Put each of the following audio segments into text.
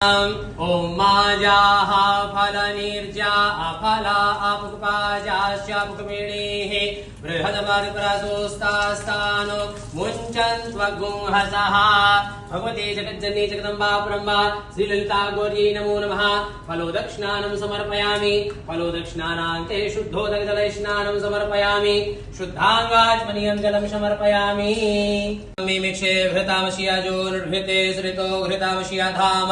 ओम माजाः फलनिर्जा अफला अपुपाजाश्च पुकमिणीः बृहदमर्करसोस्तास्तानो मुञ्चन्त्वगुंहसः। भगवते जगज्जननी जगदम्बा ब्रह्मा श्रीललिता गौर्यै नमो नमः। फलोदक्षिणानं समर्पयामि। फलोदक्षिणानान्ते शुद्धोदकजलस्नानं समर्पयामि। शुद्धाङ्गाचमनीयं जलं समर्पयामि। मिमिक्षे घृतामशियाजो निर्भृते श्रितो घृतामशिया धाम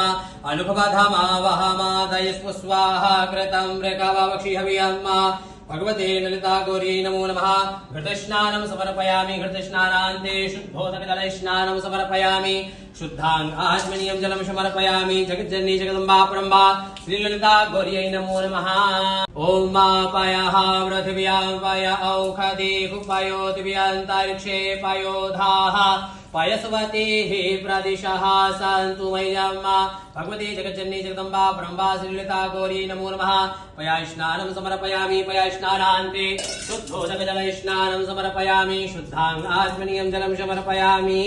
अनुभव धामा वहामा दयस्व स्वाहा कृतं मृगवावक्षि हवियम्मा। भगवते ललिता गौर्यै नमो नमः। घृतस्नानं समर्पयामि। घृतस्नानान्ते शुद्धोदकजलस्नानं समर्पयामि। शुद्धाङ्गाचमनीयं जलं समर्पयामि। जगज्जननी जगदम्बा ब्रह्मा श्रीललिता गौर्यै नमो नमः। ओम मापयः पृथिव्यां पय औषधेः पयोदिव्यान्तरिक्षे पयोधाः पयस्वतीः प्रदिशः सन्तु मह्यम्। भगवते जगज्जननी जगदम्बा ब्रह्मा श्रीललिता गौर्यै नमो नमः। पयास्नानं समर्पयामि। पयास्नानान्ते शुद्धोदकजलस्नानं समर्पयामि। शुद्धाङ्गाचमनीयं जलं समर्पयामि।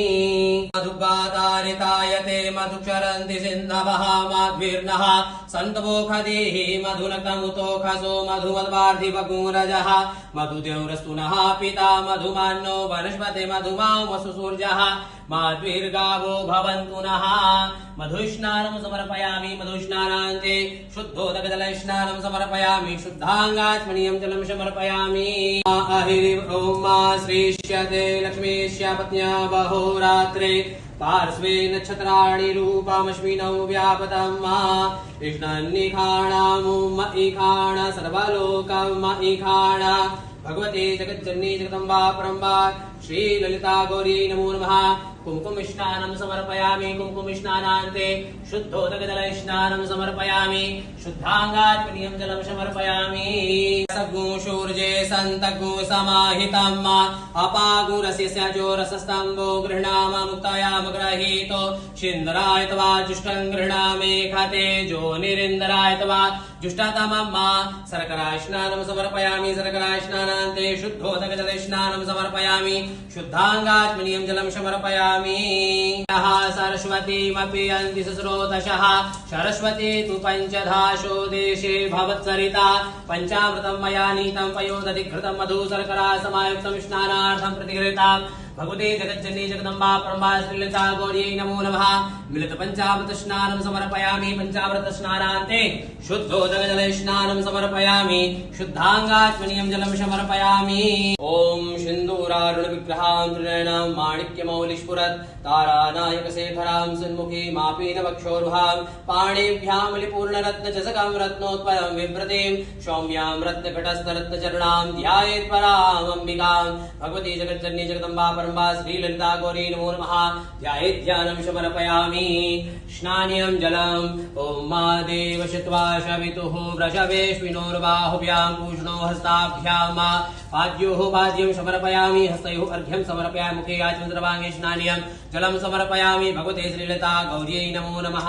मधुपातारितायते मधुक्षरन्ति सिन्धवः माध्वीर्नः सन्तवोषधीः मधुनक्तमुतोषसो मधुमद्वार्धिवगुरजः मधुदेवरस्तुनः पिता मधुमान्नो वनस्पति मधुमां वसुसूर्यः माध्वीर्गावो भवन्तु नः। मधुस्नानं समर्पयामि। मधुस्नानान्ते शुद्धोदकजलस्नानं समर्पयामि। शुद्धाङ्गाचमनीयं जलं समर्पयामि। ओम श्रीष्यते लक्ष्मीस्य पत्न्या बहोरात्रे पार्श्वे नक्षत्राणि रूपमश्विनौ व्यापतं कृष्णन्निखाणामुम ईखाण सर्वलोकम ईखाण। भगवते जगज्जननी जगदम्बा ब्रह्मा श्रीललिता गौर्यै नमो नमः। कुङ्कुमस्नानं समर्पयामि। कुङ्कुमस्नानान्ते शुद्धोदकजलस्नानं समर्पयामि। शुद्धाङ्गाचमनीयं जलं समर्पयामि। सगुंशूर्जे सन्तगुं समाहितम् अपागुरस्य स्यजोरसस्तम्भो गृह्णाम मुक्तायामग्रहीतो शिन्दराय तवा जुष्टं गृह्णामे खतेजो निरिन्दराय तवा जुष्टतमम्। शर्करास्नानं समर्पयामि। शर्करास्नानान्ते शुद्धोदकजलस्नानं समर्पयामि। शुद्धाङ्गाचमनीयं जलं समर्पयामि। सरस्वतीमपि यन्ति स्रोतशः सरस्वती तु पञ्चधाशो देशे भवत्सरिता। पञ्चामृतं मया नीतं पयोदधिघृतं मधु शर्करा समायुक्तं स्नानार्थं प्रतिगृहीतम्। भगवते जगज्जननी जगदम्बा ब्रह्मा श्रीललिता गौर्यै नमो नमः। मिलित पंचामृत स्नानं समर्पयामि। पंचामृत स्नानान्ते शुद्धोदकजलस्नानं समर्पयामि। शुद्धाङ्गाचमनीयं जलं समर्पयामि। ओम सिन्दूरारुण विग्रहां त्रिनयनां माणिक्यमौलिस्फुरत् तारानायकशेखरां सन्मुखी मापीन वक्षोरुहां पाणिभ्यां लिपूर्णरत्नचषकं रत्नोत्पलं बिभ्रतीं सौम्यां रत्नघटस्थरत्नचरणां ध्यायेत् परामम्बिकां। भगवती जगज्जननी जगदम्बा ब्रह्मा श्रीललिता गौर्यै नमो नमः। ध्यायेत् ध्यानं समर्पयामि। स्नानीयं जलम् ओम मा देव शित्वा शवितुः वृषभेष्विनोर्बाहुभ्यां पूष्णो हस्ताभ्याम् पाद्योः पाद्यं समर्पयामि। हस्तयोः अर्घ्यं समर्पयामि। मुखे आचमनद्रवाङ्गे स्नानीयं जलं समर्पयामि। भगवते श्रीललिता गौर्यै नमो नमः।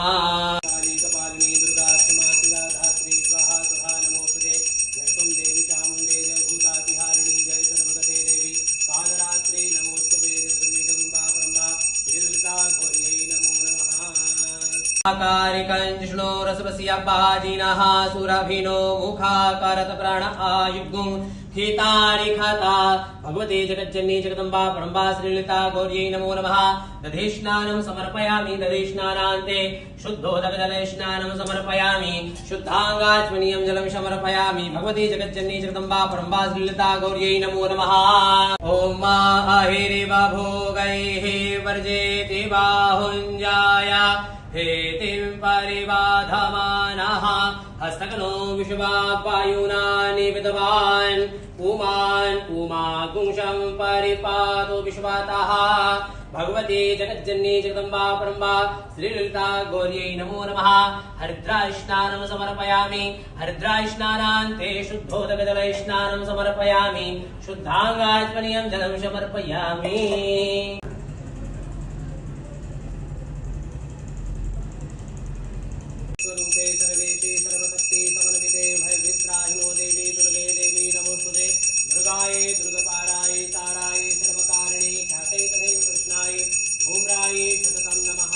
कारिकञ्जिष्णो रसवस्यपाजिनः सुरभिनो मुखाकरत प्राण आयुग्गुं हितानि खाता। भगवते जगज्जननी जगदम्बा ब्रह्मा श्रीललिता गौर्यै नमो नमः। दधिस्नानं समर्पयामि। दधिस्नानान्ते शुद्धोदकजलस्नानं समर्पयामि। शुद्धाङ्गाचमनीयं जलं समर्पयामि। भगवते जगज्जननी जगदम्बा ब्रह्मा श्रीललिता गौर्यै नमो नमः। ओम अहिरिव भोगैः वर्जेति बाहुञ्जाय हेतिं परिबाधमानः हस्तकनो विश्वावायुना निविदवान् पुमान् पुमागुंशं परिपातो विश्वतः। भगवते जगज्जननी जगदम्बा ब्रह्मा श्रीललिता गौर्यै नमो नमः। हरिद्रास्नानं समर्पयामि। हरिद्रास्नानान्ते शुद्धोदकजलस्नानं समर्पयामि। शुद्धाङ्गाचमनीयं जलं समर्पयामि। स्वरूपे सर्वेशे सर्वशक्ति समन्विते भयवित्राहिनो देवी दुर्गे देवी नमोस्तुते। दुर्गायै दुर्गपारायै तारायै सर्वकारिणे ख्याते तथैव कृष्णायै धूम्रायै सततं नमः।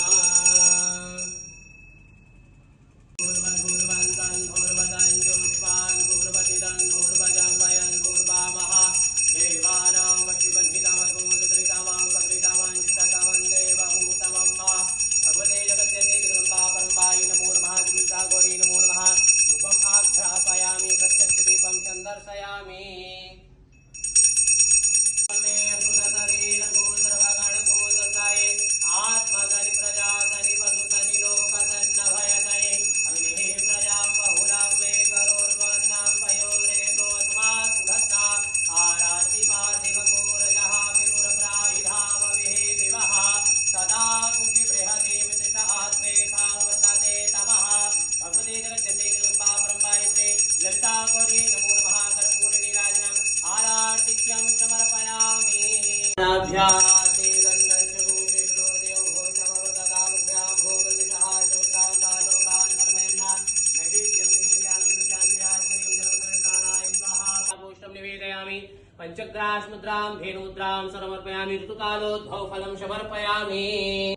पुष्पं निवेदयामि पंचग्रास मुद्रां धेनुमुद्रां समर्पयामि ऋतुकालोद्भव फलं समर्पयामि।